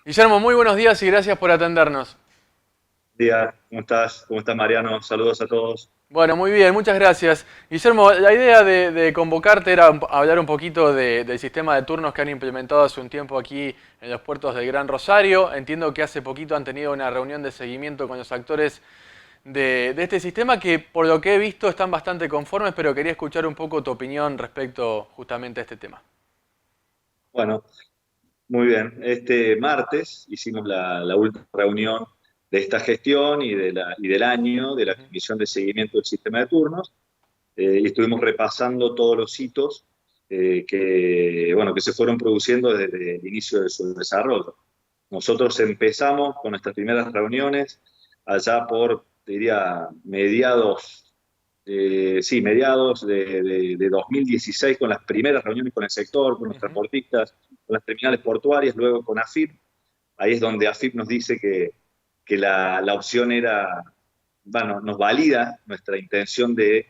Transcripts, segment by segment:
Guillermo, muy buenos días y gracias por atendernos. Día, ¿cómo estás? ¿Cómo estás, Mariano? Saludos a todos. Bueno, muy bien, muchas gracias. Guillermo, la idea de convocarte era hablar un poquito del sistema de turnos que han implementado hace un tiempo aquí en los puertos del Gran Rosario. Entiendo que hace poquito han tenido una reunión de seguimiento con los actores de este sistema que por lo que he visto están bastante conformes, pero quería escuchar un poco tu opinión respecto justamente a este tema. Bueno, muy bien. Este martes hicimos la última reunión de esta gestión y del año de la Ujú. Comisión de Seguimiento del Sistema de Turnos y estuvimos repasando todos los hitos bueno, que se fueron produciendo desde el inicio de su desarrollo. Nosotros empezamos con nuestras primeras reuniones allá por, te diría, mediados de 2016 con las primeras reuniones con el sector, con los Ujú. transportistas, con las terminales portuarias, luego con AFIP. Ahí es donde AFIP nos dice que la opción era, bueno, nos valida nuestra intención de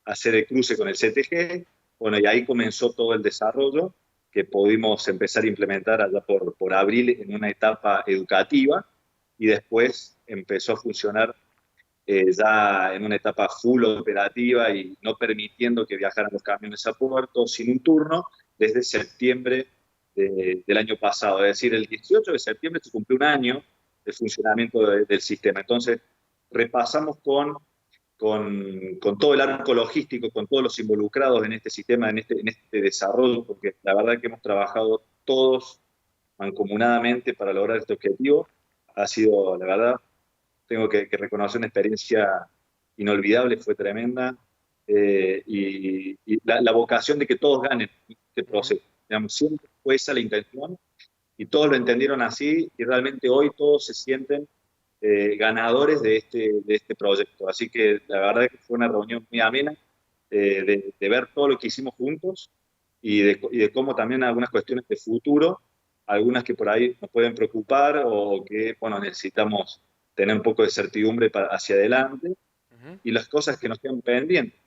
hacer el cruce con el CTG. Bueno, y ahí comenzó todo el desarrollo que pudimos empezar a implementar allá por abril en una etapa educativa y después empezó a funcionar ya en una etapa full operativa y no permitiendo que viajaran los camiones a puerto sin un turno desde septiembre del año pasado. Es decir, el 18 de septiembre se cumplió un año de funcionamiento del sistema. Entonces, repasamos con todo el arco logístico, con todos los involucrados en este sistema, en este desarrollo, porque la verdad que hemos trabajado todos mancomunadamente para lograr este objetivo. Ha sido, la verdad, tengo que reconocer una experiencia inolvidable, fue tremenda, y la vocación de que todos ganen este Ujú. proceso. Digamos, siempre fue esa la intención y todos lo entendieron así y realmente hoy todos se sienten ganadores de este proyecto. Así que la verdad que fue una reunión muy amena de ver todo lo que hicimos juntos y de cómo también algunas cuestiones de futuro, algunas que por ahí nos pueden preocupar o que, bueno, necesitamos tener un poco de certidumbre hacia adelante Ujú. y las cosas que nos quedan pendientes,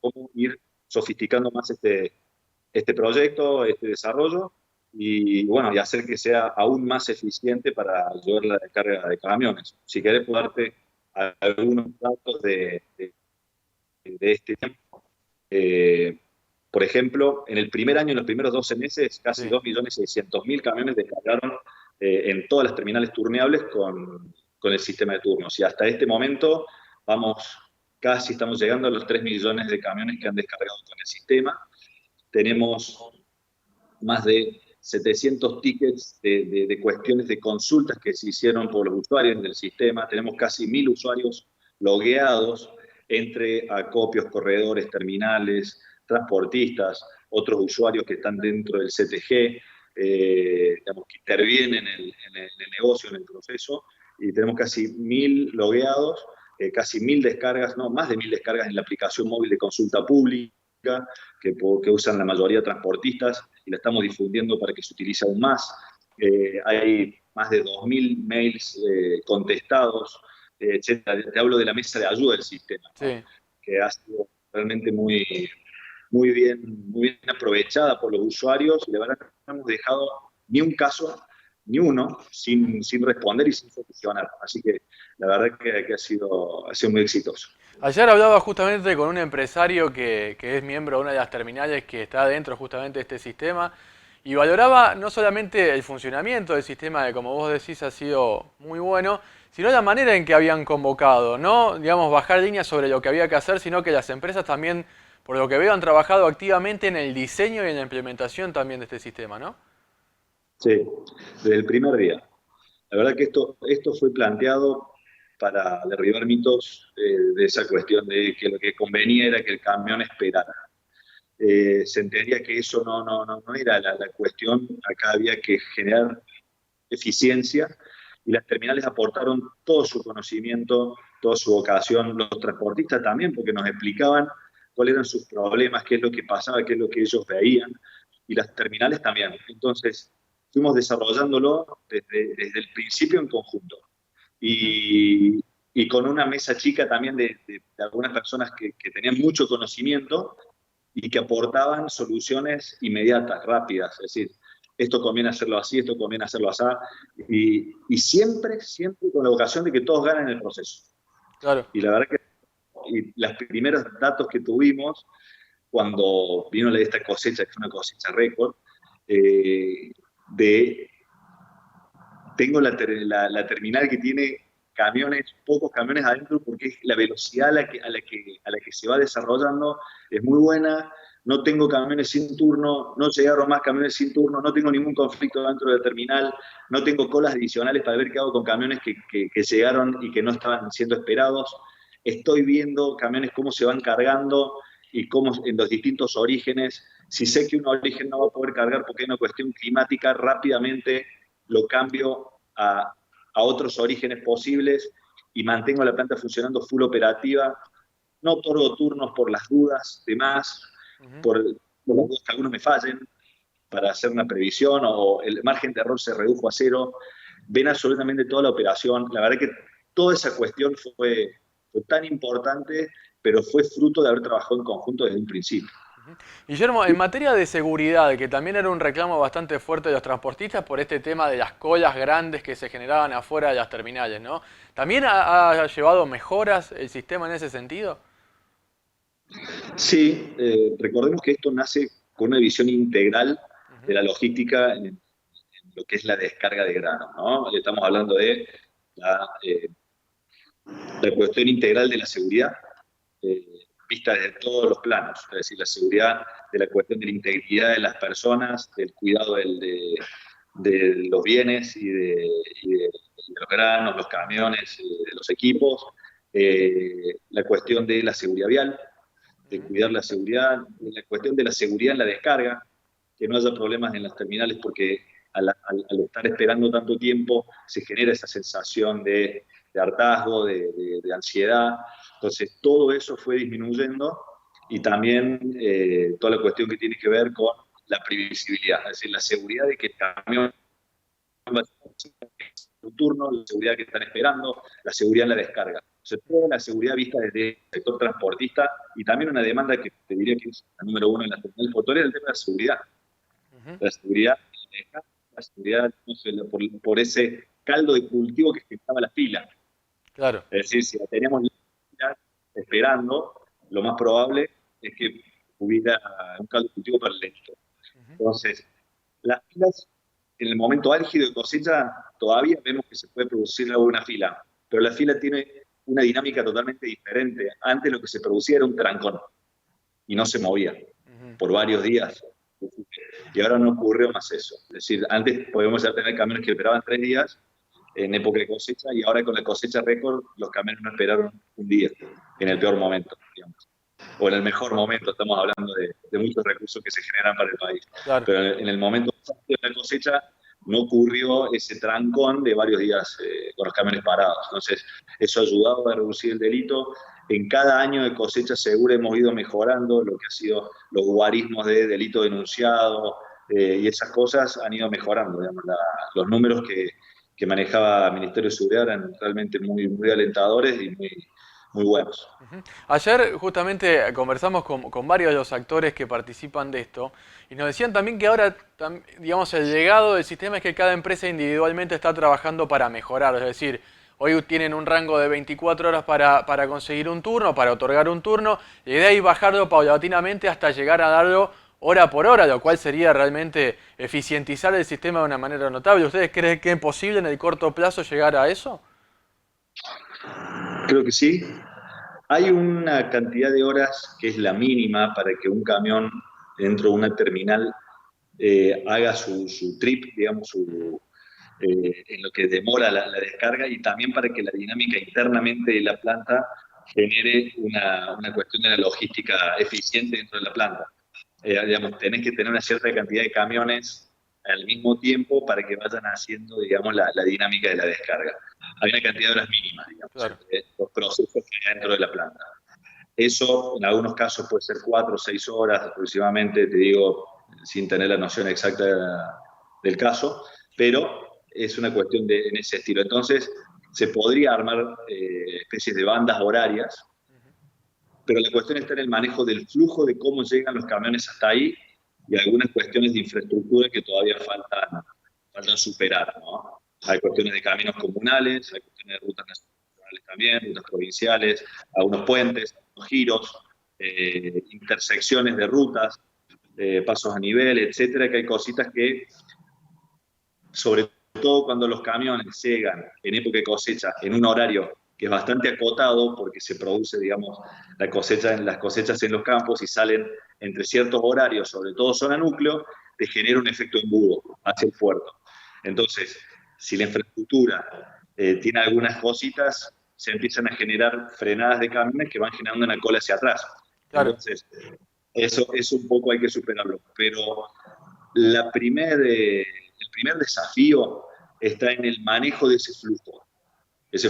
cómo ir sofisticando más este proyecto, este desarrollo y bueno, y hacer que sea aún más eficiente para llevar la descarga de camiones. Si querés, puedo darte algunos datos de este tiempo. Eh, por ejemplo, en el primer año, en los primeros 12 meses, casi Sí. 2.600.000 camiones descargaron en todas las terminales turneables con el sistema de turnos. Y hasta este momento vamos, casi estamos llegando a los 3 millones de camiones que han descargado con el sistema. Tenemos más de 700 tickets de cuestiones de consultas que se hicieron por los usuarios del sistema. Tenemos casi 1.000 usuarios logueados entre acopios, corredores, terminales, transportistas, otros usuarios que están dentro del CTG, digamos, que intervienen en el negocio, en el proceso, y tenemos casi 1.000 logueados, casi 1.000 descargas, no, más de 1.000 descargas en la aplicación móvil de consulta pública, que usan la mayoría de transportistas y la estamos difundiendo para que se utilice aún más. Hay más de 2.000 mails contestados, etcétera. Te hablo de la mesa de ayuda del sistema, ¿no? Sí. Que ha sido realmente muy bien aprovechada por los usuarios y la verdad que no hemos dejado ni un caso, ni uno, Ujú. sin responder y sin solucionar. Así que la verdad que ha sido muy exitoso. Ayer hablaba justamente con un empresario que es miembro de una de las terminales que está dentro justamente de este sistema y valoraba no solamente el funcionamiento del sistema, que como vos decís ha sido muy bueno, sino la manera en que habían convocado, no, digamos, bajar líneas sobre lo que había que hacer, sino que las empresas también, por lo que veo, han trabajado activamente en el diseño y en la implementación también de este sistema, ¿no? Sí, desde el primer día. La verdad que esto fue planteado para derribar mitos de esa cuestión de que lo que convenía era que el camión esperara. Se entendía que eso no era la cuestión, acá había que generar eficiencia y las terminales aportaron todo su conocimiento, toda su vocación, los transportistas también, porque nos explicaban cuáles eran sus problemas, qué es lo que pasaba, qué es lo que ellos veían, y las terminales también. Entonces, fuimos desarrollándolo desde el principio en conjunto. Ujú. Y con una mesa chica también de algunas personas que tenían mucho conocimiento y que aportaban soluciones inmediatas, rápidas. Es decir, esto conviene hacerlo así, esto conviene hacerlo así, y siempre, siempre con la vocación de que todos ganen el proceso. Claro. Y la verdad que los primeros datos que tuvimos cuando vino esta cosecha, que fue una cosecha récord, eh, de tengo la terminal que tiene camiones, pocos camiones adentro, porque la velocidad a la que se va desarrollando es muy buena. No tengo camiones sin turno, no llegaron más camiones sin turno, no tengo ningún conflicto dentro de la terminal, no tengo colas adicionales para ver qué hago con camiones que llegaron y que no estaban siendo esperados. Estoy viendo camiones cómo se van cargando y cómo en los distintos orígenes. Si sé que un origen no va a poder cargar porque hay una cuestión climática, rápidamente lo cambio a otros orígenes posibles y mantengo la planta funcionando full operativa. No otorgo turnos por las dudas de más, por las dudas que algunos me fallen, para hacer una previsión, o el margen de error se redujo a cero. Ven absolutamente toda la operación. La verdad que toda esa cuestión fue tan importante, pero fue fruto de haber trabajado en conjunto desde un principio. Guillermo, en materia de seguridad, que también era un reclamo bastante fuerte de los transportistas por este tema de las colas grandes que se generaban afuera de las terminales, ¿no? ¿También ha llevado mejoras el sistema en ese sentido? Sí, recordemos que esto nace con una visión integral de la logística en lo que es la descarga de grano, ¿no? Estamos hablando de la cuestión integral de la seguridad, eh, vista desde todos los planos, es decir, la seguridad de la cuestión de la integridad de las personas, del cuidado de los bienes y de los granos, los camiones, de los equipos, la cuestión de la seguridad vial, de cuidar la seguridad, la cuestión de la seguridad en la descarga, que no haya problemas en las terminales porque al estar esperando tanto tiempo se genera esa sensación de hartazgo, de ansiedad. Entonces todo eso fue disminuyendo y también toda la cuestión que tiene que ver con la previsibilidad, es decir, la seguridad de que el camión va a un turno, la seguridad que están esperando, la seguridad en la descarga. O sea, toda la seguridad vista desde el sector transportista y también una demanda que te diría que es la número uno en la terminal portuaria, el tema de la seguridad. La seguridad en la descarga, la seguridad no sé, por ese caldo de cultivo que estaba la fila. Claro. Es decir, si la teníamos esperando, lo más probable es que hubiera un caldo de cultivo para el éxito. Entonces, las filas, en el momento álgido de cosecha, todavía vemos que se puede producir alguna fila, pero la fila tiene una dinámica totalmente diferente. Antes lo que se producía era un trancón y no se movía por varios días. Y ahora no ocurrió más eso. Es decir, antes podíamos tener camiones que esperaban 3 días en época de cosecha y ahora con la cosecha récord los camiones no esperaron un día en el peor momento, digamos. O en el mejor momento, estamos hablando de muchos recursos que se generan para el país. Claro. Pero en el momento de la cosecha no ocurrió ese trancón de varios días con los camiones parados. Entonces, eso ha ayudado a reducir el delito. En cada año de cosecha segura hemos ido mejorando lo que ha sido los guarismos de delito denunciado y esas cosas han ido mejorando. Digamos, los números que manejaba el Ministerio de Seguridad eran realmente muy, muy alentadores y muy buenos. Ayer justamente conversamos con varios de los actores que participan de esto y nos decían también que ahora, digamos, el legado del sistema es que cada empresa individualmente está trabajando para mejorar. Es decir, hoy tienen un rango de 24 horas para conseguir un turno, para otorgar un turno, y de ahí bajarlo paulatinamente hasta llegar a darlo hora por hora, lo cual sería realmente eficientizar el sistema de una manera notable. ¿Ustedes creen que es posible en el corto plazo llegar a eso? Creo que sí. Hay una cantidad de horas que es la mínima para que un camión dentro de una terminal haga su trip, digamos, en lo que demora la descarga y también para que la dinámica internamente de la planta genere una cuestión de la logística eficiente dentro de la planta. Digamos, tenés que tener una cierta cantidad de camiones al mismo tiempo para que vayan haciendo, digamos, la dinámica de la descarga. Hay una cantidad de horas mínimas, digamos, Claro. los procesos que hay dentro de la planta. Eso en algunos casos puede ser 4 o 6 horas aproximadamente, te digo, sin tener la noción exacta del caso, pero es una cuestión en ese estilo. Entonces, se podría armar especies de bandas horarias, pero la cuestión está en el manejo del flujo de cómo llegan los camiones hasta ahí y algunas cuestiones de infraestructura que todavía faltan superar, ¿no? Hay cuestiones de caminos comunales, hay cuestiones de rutas nacionales también, rutas provinciales, algunos puentes, algunos giros, intersecciones de rutas, pasos a nivel, etcétera, que hay cositas que, sobre todo cuando los camiones llegan en época de cosecha, en un horario que es bastante acotado, porque se produce, digamos, las cosechas en los campos y salen entre ciertos horarios, sobre todo zona núcleo, te genera un efecto embudo hacia el puerto. Entonces, si la infraestructura tiene algunas cositas, se empiezan a generar frenadas de camiones que van generando una cola hacia atrás. Claro, Eso un poco hay que superarlo. Pero el primer desafío está en el manejo de ese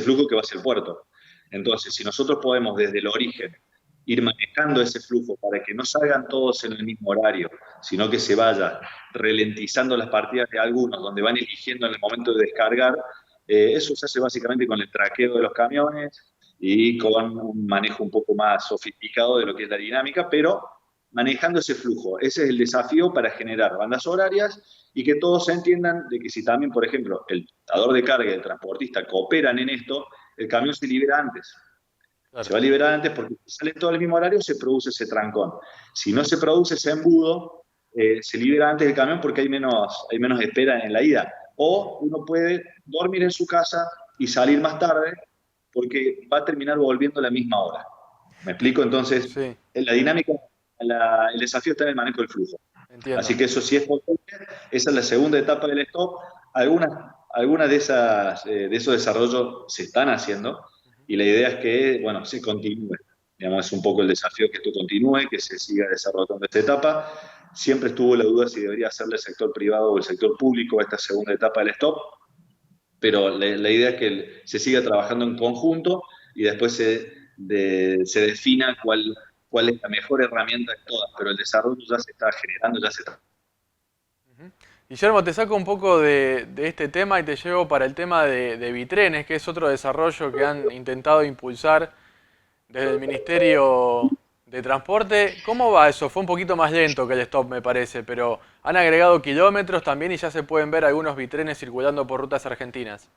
flujo que va hacia el puerto. Entonces, si nosotros podemos desde el origen ir manejando ese flujo para que no salgan todos en el mismo horario, sino que se vaya ralentizando las partidas de algunos, donde van eligiendo en el momento de descargar, eso se hace básicamente con el traqueo de los camiones y con un manejo un poco más sofisticado de lo que es la dinámica, pero manejando ese flujo. Ese es el desafío para generar bandas horarias y que todos entiendan de que si también, por ejemplo, el dador de carga y el transportista cooperan en esto, el camión se libera antes. Se claro. va a liberar antes porque si sale todo al mismo horario, se produce ese trancón. Si no se produce ese embudo, se libera antes del camión porque hay menos espera en la ida. O uno puede dormir en su casa y salir más tarde porque va a terminar volviendo a la misma hora. ¿Me explico? Entonces, Sí, en la dinámica, el desafío está en el manejo del flujo. Así entiendo. que eso sí es posible. Esa es la segunda etapa del stop. Algunas de esos desarrollos se están haciendo y la idea es que, bueno, se continúe. Digamos, es un poco el desafío que esto continúe, que se siga desarrollando esta etapa. Siempre estuvo la duda si debería hacerle el sector privado o el sector público esta segunda etapa del stop, pero la idea es que se siga trabajando en conjunto y después se defina cuál es la mejor herramienta de todas, pero el desarrollo ya se está generando, ya se está. Ujú. Guillermo, te saco un poco de este tema y te llevo para el tema de Bitrenes, que es otro desarrollo que han intentado impulsar desde el Ministerio de Transporte. ¿Cómo va eso? Fue un poquito más lento que el stop, me parece, pero han agregado kilómetros también y ya se pueden ver algunos bitrenes circulando por rutas argentinas.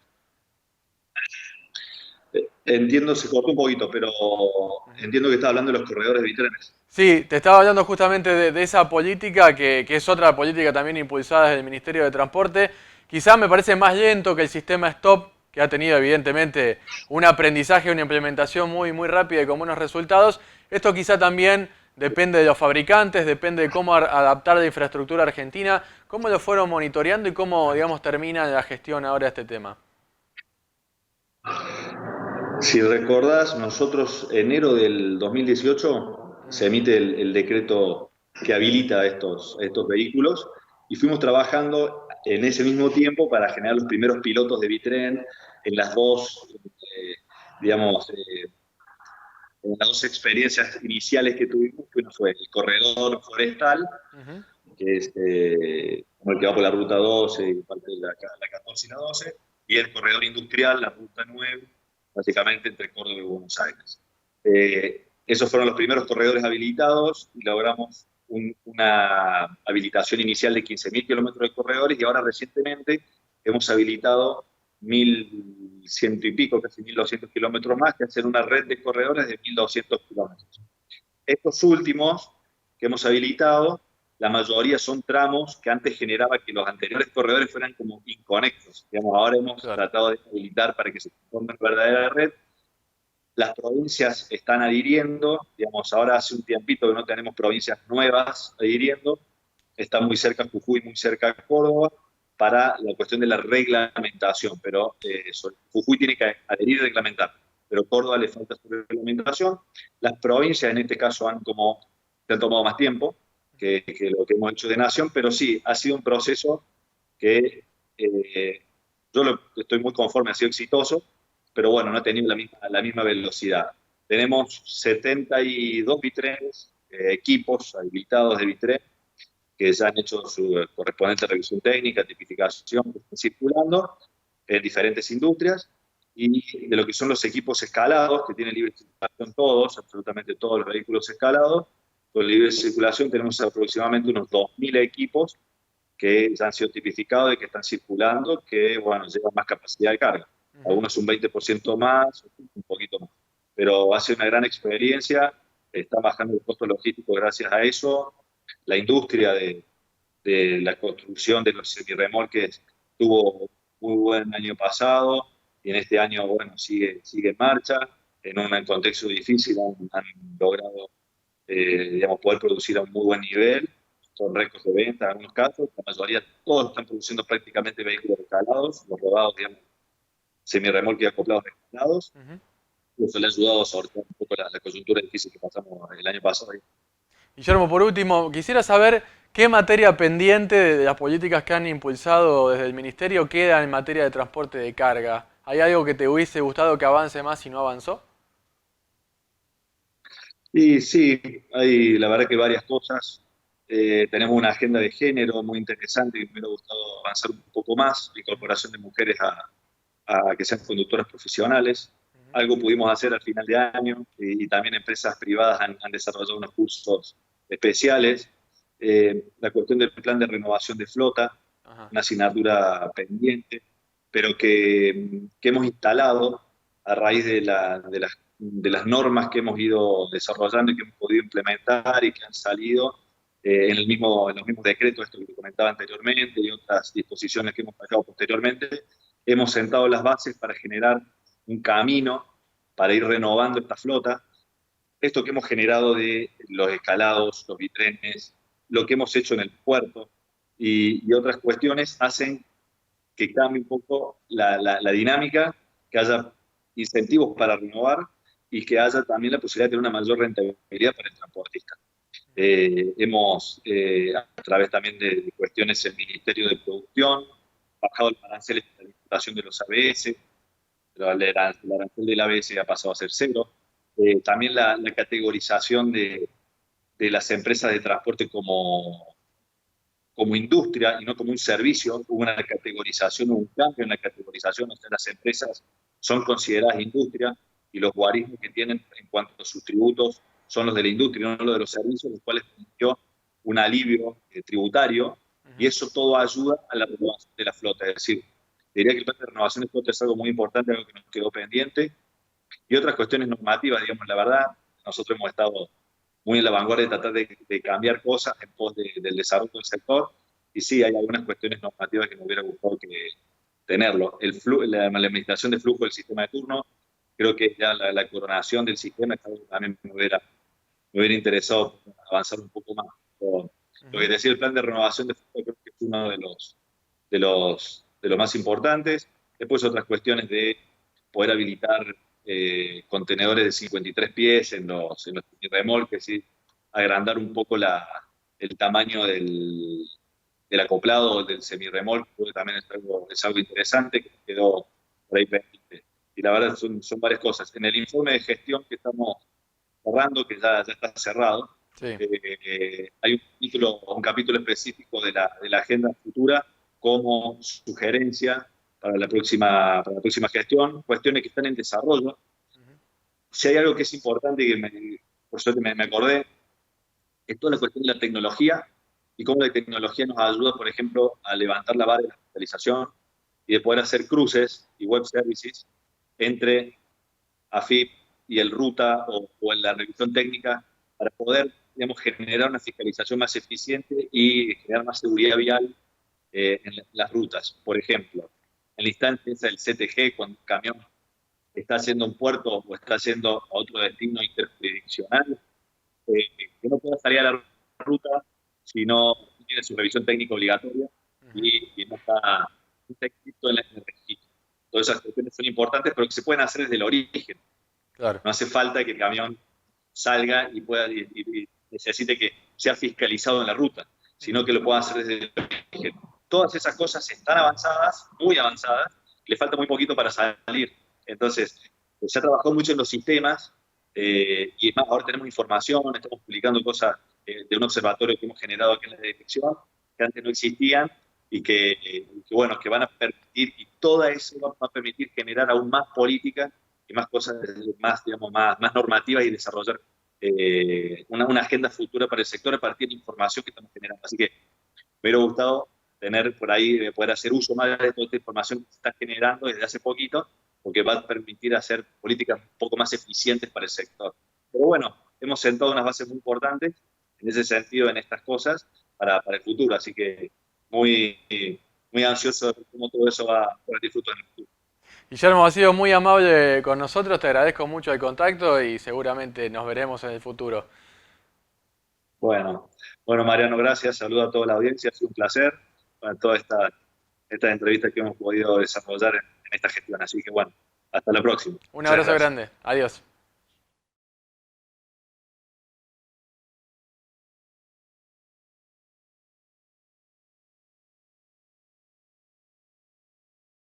Entiendo, se cortó un poquito, pero Ujú. entiendo que está hablando de los corredores de trenes. Sí, te estaba hablando justamente de esa política, que es otra política también impulsada desde el Ministerio de Transporte. Quizás me parece más lento que el sistema Stop, que ha tenido evidentemente un aprendizaje, una implementación muy, muy rápida y con buenos resultados. Esto quizá también depende de los fabricantes, depende de cómo adaptar la infraestructura argentina, cómo lo fueron monitoreando y cómo, digamos, termina la gestión ahora este tema. Si recordás, nosotros enero del 2018 se Ujú. emite el decreto que habilita estos vehículos y fuimos trabajando en ese mismo tiempo para generar los primeros pilotos de Bitren en las dos, digamos, en las dos experiencias iniciales que tuvimos, que uno fue el corredor forestal, Ujú. que es como el que va por la ruta 12 y parte de la 14 y la 12, y el corredor industrial, la ruta 9, básicamente entre Córdoba y Buenos Aires. Esos fueron los primeros corredores habilitados y logramos una habilitación inicial de 15.000 kilómetros de corredores y ahora recientemente hemos habilitado 1.100 y pico, casi 1.200 kilómetros más, que hacen una red de corredores de 1.200 kilómetros. Estos últimos que hemos habilitado, la mayoría son tramos que antes generaba que los anteriores corredores fueran como inconexos. Digamos, ahora hemos Claro. tratado de habilitar para que se forme una verdadera red. Las provincias están adhiriendo, digamos, ahora hace un tiempito que no tenemos provincias nuevas adhiriendo, está muy cerca Jujuy, muy cerca Córdoba, para la cuestión de la reglamentación, pero Jujuy tiene que adherir y reglamentar, pero Córdoba le falta su reglamentación. Las provincias en este caso se han tomado más tiempo que lo que hemos hecho de nación, pero sí, ha sido un proceso que estoy muy conforme, ha sido exitoso, pero bueno, no ha tenido la misma velocidad. Tenemos 72 bitrenes, equipos habilitados de bitrén, que ya han hecho su correspondiente revisión técnica, tipificación, que están circulando en diferentes industrias, y de lo que son los equipos escalados, que tienen libre circulación todos, absolutamente todos los vehículos escalados, con libre circulación tenemos aproximadamente unos 2.000 equipos que ya han sido tipificados y que están circulando, que, bueno, llevan más capacidad de carga. Ujú. Algunos un 20% más, un poquito más. Pero va a ser una gran experiencia, está bajando el costo logístico gracias a eso. La industria de la construcción de los semirremolques tuvo muy buen año pasado y en este año, bueno, sigue en marcha. En un contexto difícil han logrado, digamos, poder producir a un muy buen nivel. Son récords de venta en algunos casos. La mayoría, todos están produciendo prácticamente vehículos escalados, los rodados, digamos, semirremolques acoplados escalados. Ujú. Eso le ha ayudado a sortear un poco la coyuntura difícil que pasamos el año pasado. Guillermo, por último, quisiera saber qué materia pendiente de las políticas que han impulsado desde el Ministerio queda en materia de transporte de carga. ¿Hay algo que te hubiese gustado que avance más y no avanzó? Y sí, hay la verdad que varias cosas. Tenemos una agenda de género muy interesante que me hubiera gustado avanzar un poco más, la incorporación de mujeres a que sean conductoras profesionales. Ujú. Algo pudimos hacer al final de año y también empresas privadas han desarrollado unos cursos especiales. La cuestión del plan de renovación de flota, Ajá. una asignatura pendiente, pero que hemos instalado a raíz de las normas que hemos ido desarrollando y que hemos podido implementar y que han salido en los mismos decretos, esto que comentaba anteriormente, y otras disposiciones que hemos sacado posteriormente. Hemos sentado las bases para generar un camino para ir renovando esta flota. Esto que hemos generado de los escalados, los bitrenes, lo que hemos hecho en el puerto y otras cuestiones hacen que cambie un poco la dinámica, que haya incentivos para renovar y que haya también la posibilidad de tener una mayor rentabilidad para el transportista. A través también de cuestiones del Ministerio de Producción, bajado el arancel de la importación de los ABS, el arancel del ABS ha pasado a ser cero. También la categorización de las empresas de transporte como industria y no como un servicio. Hubo una categorización, un cambio en la categorización, o sea, las empresas son consideradas industria y los guarismos que tienen en cuanto a sus tributos son los de la industria, no los de los servicios, los cuales permitió un alivio tributario y Ujú. eso todo ayuda a la renovación de la flota. Es decir, diría que el plan de renovación de flota es algo muy importante, algo que nos quedó pendiente y otras cuestiones normativas, digamos, la verdad, nosotros hemos estado muy en la vanguardia de tratar de cambiar cosas en pos del desarrollo del sector. Y sí, hay algunas cuestiones normativas que me hubiera gustado tenerlo. La administración de flujo del sistema de turno, creo que ya la coronación del sistema es algo que también me hubiera interesado avanzar un poco más. Lo que Ujú. decía el plan de renovación de flujo creo que es uno de los más importantes. Después otras cuestiones de poder habilitar contenedores de 53 pies en los remolques y agrandar un poco el tamaño del acoplado del semirremolque, que también es algo interesante que quedó por ahí pendiente. Y la verdad son varias cosas. En el informe de gestión que estamos cerrando, que ya está cerrado, Sí. hay un capítulo específico de la agenda futura como sugerencia para la próxima gestión, cuestiones que están en desarrollo. Ujú. Si hay algo que es importante y por suerte me acordé, es toda la cuestión de la tecnología y cómo la tecnología nos ayuda, por ejemplo, a levantar la vara de la fiscalización y de poder hacer cruces y web services entre AFIP y el RUTA o en la revisión técnica para poder, digamos, generar una fiscalización más eficiente y generar más seguridad vial en las rutas. Por ejemplo, en la instancia esa del CTG, cuando un camión está haciendo un puerto o está haciendo a otro destino interjurisdiccional, que no pueda salir a la ruta si no tiene su revisión técnica obligatoria Ujú. y no está inscrito en el registro. Todas esas cuestiones son importantes, pero que se pueden hacer desde el origen. Claro. No hace falta que el camión salga y necesite que sea fiscalizado en la ruta, sino Ujú. que lo pueda hacer desde el origen. Todas esas cosas están avanzadas, muy avanzadas, le falta muy poquito para salir. Entonces, se ha trabajado mucho en los sistemas y más, ahora tenemos información, estamos publicando cosas de un observatorio que hemos generado aquí en la dirección, que antes no existían y bueno, que van a permitir, y todo eso va a permitir generar aún más política y más cosas más, digamos, más normativas y desarrollar una agenda futura para el sector a partir de la información que estamos generando. Así que me hubiera gustado tener por ahí, poder hacer uso más de toda esta información que se está generando desde hace poquito, porque va a permitir hacer políticas un poco más eficientes para el sector. Pero bueno, hemos sentado unas bases muy importantes en ese sentido, en estas cosas, para el futuro. Así que muy, muy ansioso de ver cómo todo eso va a dar fruto en el futuro. Guillermo, has sido muy amable con nosotros, te agradezco mucho el contacto y seguramente nos veremos en el futuro. Bueno, bueno, Mariano, gracias. Saludo a toda la audiencia. Ha sido un placer para todas estas entrevistas que hemos podido desarrollar en esta gestión. Así que bueno, hasta la próxima. Un Muchas abrazo gracias. grande, adiós.